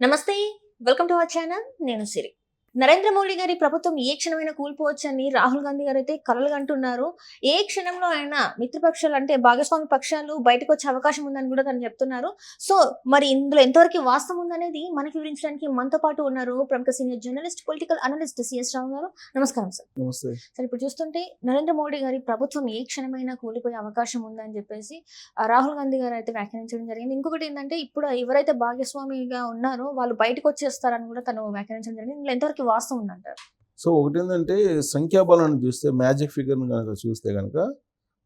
నమస్తే, welcome to our channel. నేను సిరి. నరేంద్ర మోడీ గారి ప్రభుత్వం ఏ క్షణమైనా కూలిపోవచ్చని రాహుల్ గాంధీ గారు అయితే కలలు కంటున్నారు. ఏ క్షణంలో అయినా మిత్రపక్షాలు అంటే భాగస్వామి పక్షాలు బయటకు వచ్చే అవకాశం ఉందని కూడా తను చెప్తున్నారు. సో మరి ఇందులో ఎంతవరకు వాస్తవం ఉందనేది మనకి వివరించడానికి మనతో పాటు ఉన్నారు ప్రముఖ senior journalist, political analyst C S Rao. నమస్కారం సార్. నమస్తే సార్, ఇప్పుడు చూస్తుంటే నరేంద్ర మోడీ గారి ప్రభుత్వం ఏ క్షణమైనా కూలిపోయే అవకాశం ఉందని చెప్పేసి రాహుల్ గాంధీ గారు అయితే వ్యాఖ్యానించడం జరిగింది. ఇంకొకటి ఏంటంటే, ఇప్పుడు ఎవరైతే భాగస్వామిగా ఉన్నారో వాళ్ళు బయటకు వచ్చేస్తారని కూడా తను వ్యాఖ్యానించడం జరిగింది. ఇందులో ఎంతవరకు వాస్తవం ఉందంటారు? సో ఒకటి ఏంటంటే, సంఖ్యాబలాన్ని చూస్తే, మ్యాజిక్ ఫిగర్ని కనుక చూస్తే కనుక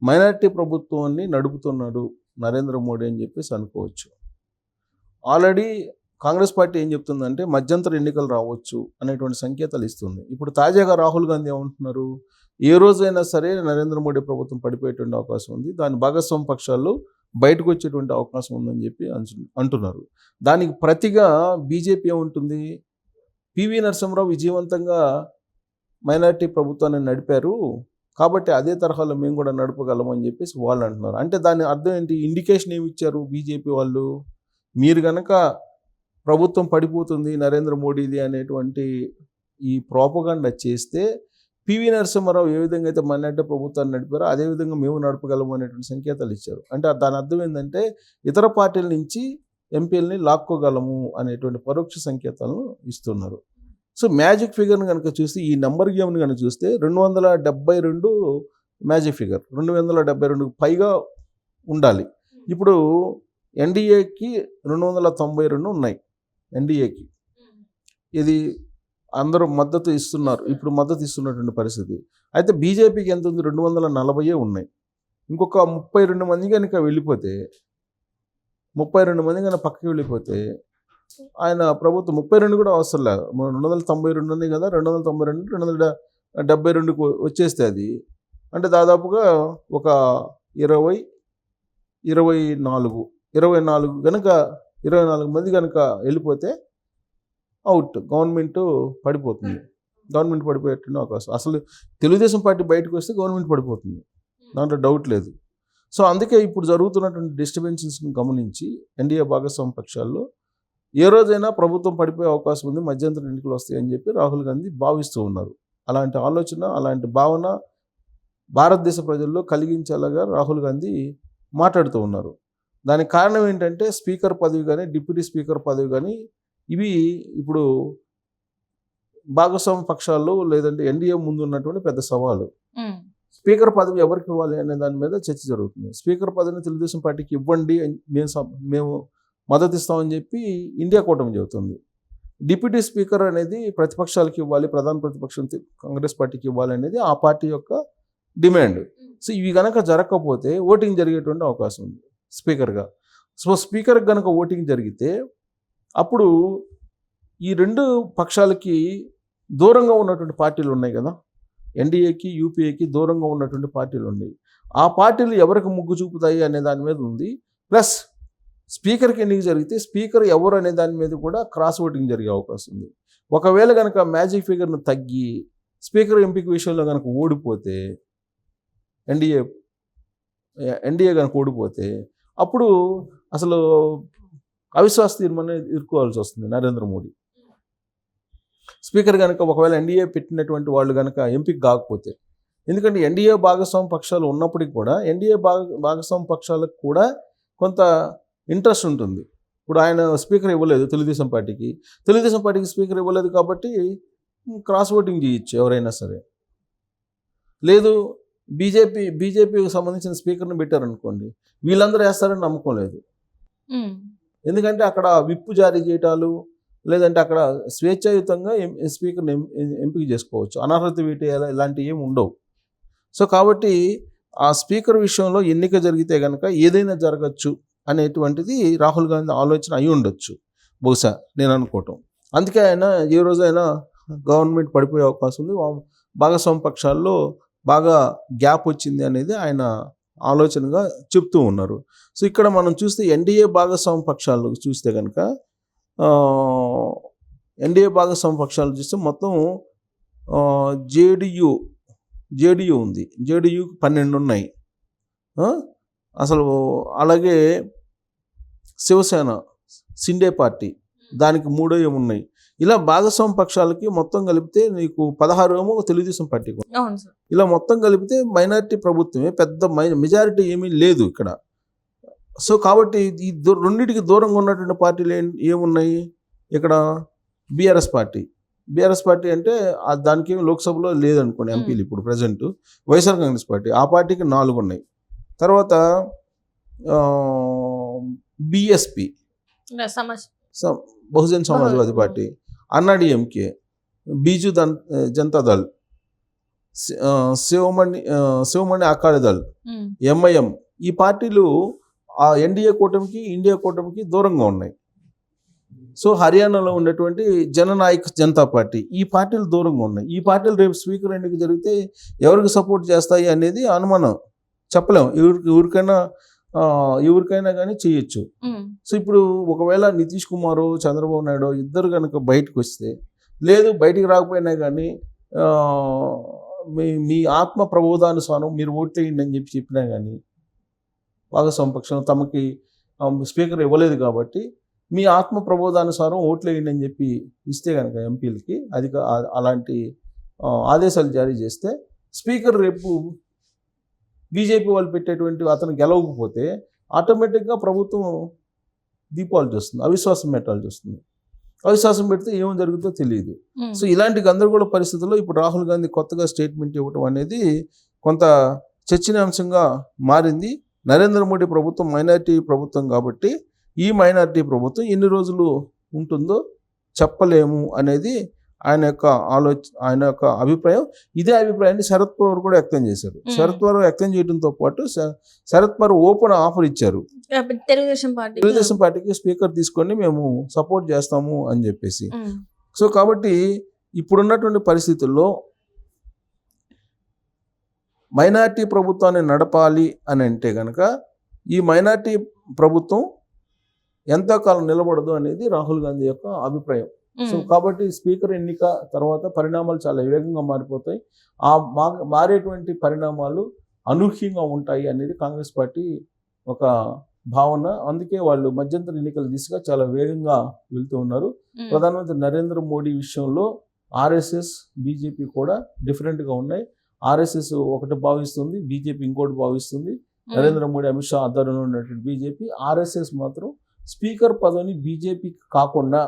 మైనారిటీ ప్రభుత్వాన్ని నడుపుతున్నాడు నరేంద్ర మోడీ అని చెప్పేసి అనుకోవచ్చు. ఆల్రెడీ కాంగ్రెస్ పార్టీ ఏం చెప్తుందంటే మధ్యంతర ఎన్నికలు రావచ్చు అనేటువంటి సంకేతాలు ఇస్తుంది. ఇప్పుడు తాజాగా రాహుల్ గాంధీ ఏమంటున్నారు, ఏ రోజైనా సరే నరేంద్ర మోడీ ప్రభుత్వం పడిపోయేటువంటి అవకాశం ఉంది, దాని భాగస్వామి పక్షాలు బయటకు వచ్చేటువంటి అవకాశం ఉందని చెప్పి అంటున్నారు. దానికి ప్రతిగా బీజేపీ ఏముంటుంది, పివి నరసింహరావు విజయవంతంగా మైనారిటీ ప్రభుత్వాన్ని నడిపారు కాబట్టి అదే తరహాలో మేము కూడా నడపగలము అని చెప్పేసి వాళ్ళు అంటున్నారు. అంటే దాని అర్థం ఏంటి, ఇండికేషన్ ఏమి ఇచ్చారు బీజేపీ వాళ్ళు, మీరు కనుక ప్రభుత్వం పడిపోతుంది నరేంద్ర మోడీది అనేటువంటి ఈ ప్రోపగండా చేస్తే పివి నరసింహారావు ఏ విధంగా అయితే మైనారిటీ ప్రభుత్వాన్ని నడిపారో అదేవిధంగా మేము నడపగలము అనేటువంటి సంకేతాలు ఇచ్చారు. అంటే దాని అర్థం ఏంటంటే ఇతర పార్టీల నుంచి ఎంపీలని లాక్కోగలము అనేటువంటి పరోక్ష సంకేతాలను ఇస్తున్నారు. సో మ్యాజిక్ ఫిగర్ని కనుక చూస్తే, ఈ నెంబర్ గేమ్ని కనుక చూస్తే 272 మ్యాజిక్ ఫిగర్, 272 పైగా ఉండాలి. ఇప్పుడు ఎన్డీఏకి 292 ఉన్నాయి. ఎన్డీఏకి ఇది అందరూ మద్దతు ఇస్తున్నారు, ఇప్పుడు మద్దతు ఇస్తున్నటువంటి పరిస్థితి. అయితే బీజేపీకి ఎంత ఉంది, 240 ఉన్నాయి. ఇంకొక 32 మంది కనుక వెళ్ళిపోతే, 32 మంది కనుక పక్కకి వెళ్ళిపోతే ఆయన ప్రభుత్వం 32 కూడా అవసరం లేదు, 292 ఉన్నాయి కదా, 292 272 వచ్చేస్తే అది అంటే దాదాపుగా ఒక 24 కనుక 24 మంది కనుక వెళ్ళిపోతే అవుట్, గవర్నమెంట్ పడిపోతుంది. గవర్నమెంట్ పడిపోయేటువంటి అవకాశం, అసలు తెలుగుదేశం పార్టీ బయటకు వస్తే గవర్నమెంట్ పడిపోతుంది, దాంట్లో డౌట్ లేదు. సో అందుకే ఇప్పుడు జరుగుతున్నటువంటి డిస్టర్బెన్సెస్ని గమనించి ఎన్డీఏ భాగస్వామి పక్షాల్లో ఏ రోజైనా ప్రభుత్వం పడిపోయే అవకాశం ఉంది, మధ్యంతర ఎన్నికలు వస్తాయి అని చెప్పి రాహుల్ గాంధీ భావిస్తూ ఉన్నారు. అలాంటి ఆలోచన, అలాంటి భావన భారతదేశ ప్రజల్లో కలిగించేలాగా రాహుల్ గాంధీ మాట్లాడుతూ ఉన్నారు. దానికి కారణం ఏంటంటే, స్పీకర్ పదవి కానీ డిప్యూటీ స్పీకర్ పదవి కానీ ఇవి ఇప్పుడు భాగస్వామి పక్షాల్లో లేదంటే ఎన్డీఏ ముందు ఉన్నటువంటి పెద్ద సవాలు. స్పీకర్ పదవి ఎవరికి ఇవ్వాలి అనే దాని మీద చర్చ జరుగుతుంది. స్పీకర్ పదవిని తెలుగుదేశం పార్టీకి ఇవ్వండి, మేము మద్దతు ఇస్తామని చెప్పి ఇండియా కూటమి చెబుతుంది. డిప్యూటీ స్పీకర్ అనేది ప్రతిపక్షాలకు ఇవ్వాలి, ప్రధాన ప్రతిపక్షం కాంగ్రెస్ పార్టీకి ఇవ్వాలి అనేది ఆ పార్టీ యొక్క డిమాండ్. సో ఇవి కనుక జరగకపోతే ఓటింగ్ జరిగేటువంటి అవకాశం ఉంది స్పీకర్గా. సో స్పీకర్కి కనుక ఓటింగ్ జరిగితే అప్పుడు ఈ రెండు పక్షాలకి దూరంగా ఉన్నటువంటి పార్టీలు ఉన్నాయి కదా, ఎన్డీఏకి యూపీఏకి దూరంగా ఉన్నటువంటి పార్టీలు ఉన్నాయి. ఆ పార్టీలు ఎవరికి మొగ్గు చూపుతాయి అనే దాని మీద ఉంది. ప్లస్ స్పీకర్కి ఎన్నిక జరిగితే స్పీకర్ ఎవరు అనే దాని మీద కూడా క్రాస్ ఓటింగ్ జరిగే అవకాశం ఉంది. ఒకవేళ కనుక మ్యాజిక్ ఫిగర్ను తగ్గి స్పీకర్ ఎంపిక విషయంలో కనుక ఓడిపోతే, ఎన్డీఏ కనుక ఓడిపోతే అప్పుడు అసలు అవిశ్వాస తీర్మానం ఎదుర్కోవాల్సి వస్తుంది నరేంద్ర మోడీ. స్పీకర్ కనుక ఒకవేళ ఎన్డీఏ పెట్టినటువంటి వాళ్ళు కనుక ఎంపిక కాకపోతే, ఎందుకంటే ఎన్డీఏ భాగస్వామి పక్షాలు ఉన్నప్పటికీ కూడా ఎన్డీఏ భాగస్వామి పక్షాలకు కూడా కొంత ఇంట్రెస్ట్ ఉంటుంది. ఇప్పుడు ఆయన స్పీకర్ ఇవ్వలేదు తెలుగుదేశం పార్టీకి స్పీకర్ ఇవ్వలేదు కాబట్టి క్రాస్ ఓటింగ్ చేయొచ్చు ఎవరైనా సరే. లేదు బీజేపీకి సంబంధించిన స్పీకర్ని పెట్టారనుకోండి, వీళ్ళందరూ వేస్తారని నమ్మకం లేదు. ఎందుకంటే అక్కడ విప్పు జారీ చేయటాలు, లేదంటే అక్కడ స్వేచ్ఛాయుతంగా స్పీకర్ని ఎంపిక చేసుకోవచ్చు, అనర్హత వేటేయాలి, ఇలాంటివి ఏమి ఉండవు. సో కాబట్టి ఆ స్పీకర్ విషయంలో ఎన్నిక జరిగితే కనుక ఏదైనా జరగచ్చు అనేటువంటిది రాహుల్ గాంధీ ఆలోచన అయి ఉండొచ్చు బహుశా, నేను అనుకోవటం. అందుకే ఆయన ఏ రోజైనా గవర్నమెంట్ పడిపోయే అవకాశం ఉంది, భాగస్వామి పక్షాల్లో బాగా గ్యాప్ వచ్చింది అనేది ఆయన ఆలోచనగా చెప్తూ ఉన్నారు. సో ఇక్కడ మనం చూస్తే ఎన్డీఏ భాగస్వామి పక్షాలు చూస్తే కనుక మొత్తం జేడీయూ ఉంది, జేడీయూకి 12 ఉన్నాయి అసలు. అలాగే శివసేన, సిండే పార్టీ దానికి 3 ఏమో ఉన్నాయి. ఇలా భాగస్వామ్య పక్షాలకి మొత్తం కలిపితే నీకు 16 ఏమో తెలుగుదేశం పార్టీకి ఉంది. అవును సార్. ఇలా మొత్తం కలిపితే మైనారిటీ ప్రభుత్వమే, పెద్ద మెజారిటీ ఏమీ లేదు ఇక్కడ. సో కాబట్టి ఈ రెండింటికి దూరంగా ఉన్నటువంటి పార్టీలు ఏమున్నాయి ఇక్కడ? బీఆర్ఎస్ పార్టీ అంటే దానికి ఏమి లోక్సభలో లేదనుకోండి ఎంపీలు ఇప్పుడు ప్రజెంట్. వైఎస్ఆర్ కాంగ్రెస్ పార్టీ, ఆ పార్టీకి 4 ఉన్నాయి. తర్వాత BSP Bahujan Samajwadi party, Anna DMK, Biju Janata Dal, Shivamani Akali Dal, MIM, ఈ పార్టీలు ఆ ఎన్డీఏ కూటమికి, ఇండియా కూటమికి దూరంగా ఉన్నాయి. సో హర్యానాలో ఉన్నటువంటి జననాయక్ జనతా పార్టీ, ఈ పార్టీలు దూరంగా ఉన్నాయి. ఈ పార్టీలు రేపు స్పీకర్ ఎన్నిక జరిగితే ఎవరికి సపోర్ట్ చేస్తాయి అనేది అనుమానం, చెప్పలేము. ఎవరికైనా కానీ చేయొచ్చు. సో ఇప్పుడు ఒకవేళ నితీష్ కుమార్, చంద్రబాబు నాయుడు ఇద్దరు కనుక బయటకు వస్తే, లేదు బయటికి రాకపోయినా కానీ మీ ఆత్మ ప్రబోధానుసారం మీరు ఓట్లేయండి అని చెప్పినా కానీ, భాగస్వామ్య పక్షం తమకి స్పీకర్ ఇవ్వలేదు కాబట్టి మీ ఆత్మ ప్రబోధానుసారం ఓట్లేయండి అని చెప్పి ఇస్తే కనుక ఎంపీలకి అలాంటి ఆదేశాలు జారీ చేస్తే, స్పీకర్ రేపు బీజేపీ వాళ్ళు పెట్టేటువంటి అతను గెలవకపోతే ఆటోమేటిక్గా ప్రభుత్వం దీపాలు చూస్తుంది, అవిశ్వాసం పెట్టాల్సి వస్తుంది. అవిశ్వాసం పెడితే ఏం జరుగుతుందో తెలియదు. సో ఇలాంటి గందరగోళ పరిస్థితుల్లో ఇప్పుడు రాహుల్ గాంధీ కొత్తగా స్టేట్మెంట్ ఇవ్వటం అనేది కొంత చర్చనీయాంశంగా మారింది. నరేంద్ర మోడీ ప్రభుత్వం మైనారిటీ ప్రభుత్వం కాబట్టి ఈ మైనారిటీ ప్రభుత్వం ఎన్ని రోజులు ఉంటుందో చెప్పలేము అనేది ఆయన యొక్క అభిప్రాయం. ఇదే అభిప్రాయాన్ని శరద్ పవార్ కూడా వ్యక్తం చేశారు. శరద్ పవార్ వ్యక్తం చేయడంతో పాటు శరద్ పవార్ ఓపెన్ ఆఫర్ ఇచ్చారు తెలుగుదేశం పార్టీకి, స్పీకర్ తీసుకొని మేము సపోర్ట్ చేస్తాము అని చెప్పేసి. సో కాబట్టి ఇప్పుడున్నటువంటి పరిస్థితుల్లో మైనారిటీ ప్రభుత్వాన్ని నడపాలి అని అంటే కనుక ఈ మైనారిటీ ప్రభుత్వం ఎంతకాలం నిలబడదు అనేది రాహుల్ గాంధీ యొక్క అభిప్రాయం. సో కాబట్టి స్పీకర్ ఎన్నిక తర్వాత పరిణామాలు చాలా వేగంగా మారిపోతాయి. ఆ మారేటువంటి పరిణామాలు అనూహ్యంగా ఉంటాయి అనేది కాంగ్రెస్ పార్టీ ఒక భావన. అందుకే వాళ్ళు మధ్యంతర ఎన్నికల దిశగా చాలా వేగంగా వెళ్తూ ఉన్నారు. ప్రధానమంత్రి నరేంద్ర మోడీ విషయంలో ఆర్ఎస్ఎస్, బీజేపీ కూడా డిఫరెంట్గా ఉన్నాయి. ఆర్ఎస్ఎస్ ఒకటి భావిస్తుంది, బీజేపీ ఇంకోటి భావిస్తుంది. నరేంద్ర మోడీ, అమిత్ షా ఆధ్వర్యంలో ఉన్నటువంటి బీజేపీ, ఆర్ఎస్ఎస్ మాత్రం స్పీకర్ పదవిని బీజేపీకి కాకుండా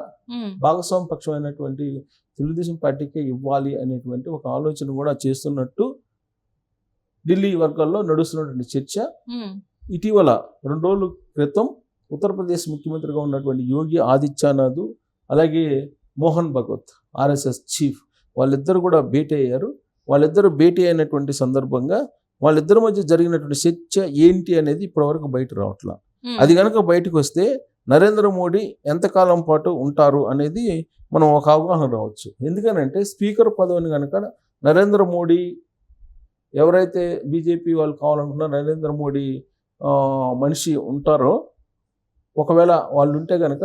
భాగస్వామ్య పక్షమైనటువంటి తెలుగుదేశం పార్టీకే ఇవ్వాలి అనేటువంటి ఒక ఆలోచన కూడా చేస్తున్నట్టు ఢిల్లీ వర్గాల్లో నడుస్తున్నటువంటి చర్చ. ఇటీవల 2 రోజుల క్రితం ఉత్తరప్రదేశ్ ముఖ్యమంత్రిగా ఉన్నటువంటి యోగి ఆదిత్యనాథ్, అలాగే మోహన్ భగవత్ ఆర్ఎస్ఎస్ చీఫ్, వాళ్ళిద్దరు కూడా భేటీ అయ్యారు. వాళ్ళిద్దరు భేటీ అయినటువంటి సందర్భంగా వాళ్ళిద్దరి మధ్య జరిగినటువంటి చర్చ ఏంటి అనేది ఇప్పటివరకు బయట రావట్లా. అది కనుక బయటకు వస్తే నరేంద్ర మోడీ ఎంతకాలం పాటు ఉంటారు అనేది మనం ఒక అవగాహన రావచ్చు. ఎందుకనంటే స్పీకర్ పదవిని కనుక నరేంద్ర మోడీ, ఎవరైతే బీజేపీ వాళ్ళు కావాలనుకున్న నరేంద్ర మోడీ మనిషి ఉంటారో, ఒకవేళ వాళ్ళు ఉంటే కనుక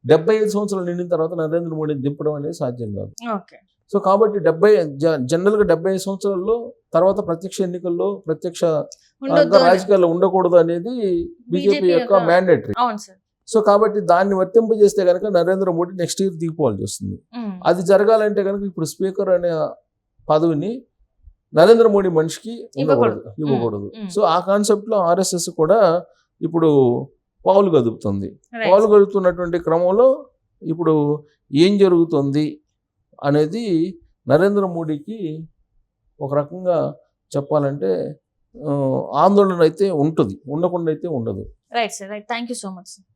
75 సంవత్సరాలు నిండిన తర్వాత నరేంద్ర మోడీని దింపడం అనేది సాధ్యం కాదు. సో కాబట్టి జనరల్గా 75 సంవత్సరాల్లో తర్వాత ప్రత్యక్ష ఎన్నికల్లో, ప్రత్యక్ష రాజకీయాల్లో ఉండకూడదు అనేది బీజేపీ యొక్క మ్యాండేటరీ. సో కాబట్టి దాన్ని వర్తింపజేస్తే కనుక నరేంద్ర మోడీ నెక్స్ట్ ఇయర్ దిగిపోవాల్సి వస్తుంది. అది జరగాలంటే కనుక ఇప్పుడు స్పీకర్ అనే పదవిని నరేంద్ర మోడీ మనిషికి ఇవ్వకూడదు. సో ఆ కాన్సెప్ట్లో ఆర్ఎస్ఎస్ కూడా ఇప్పుడు పావులు కదుపుతుంది. పావులు కదుపుతున్నటువంటి క్రమంలో ఇప్పుడు ఏం జరుగుతుంది అనేది నరేంద్ర మోడీకి ఒక రకంగా చెప్పాలంటే ఆందోళన అయితే ఉంటుంది, ఉండకుండా అయితే ఉండదు. Right sir, right. Thank you so much sir.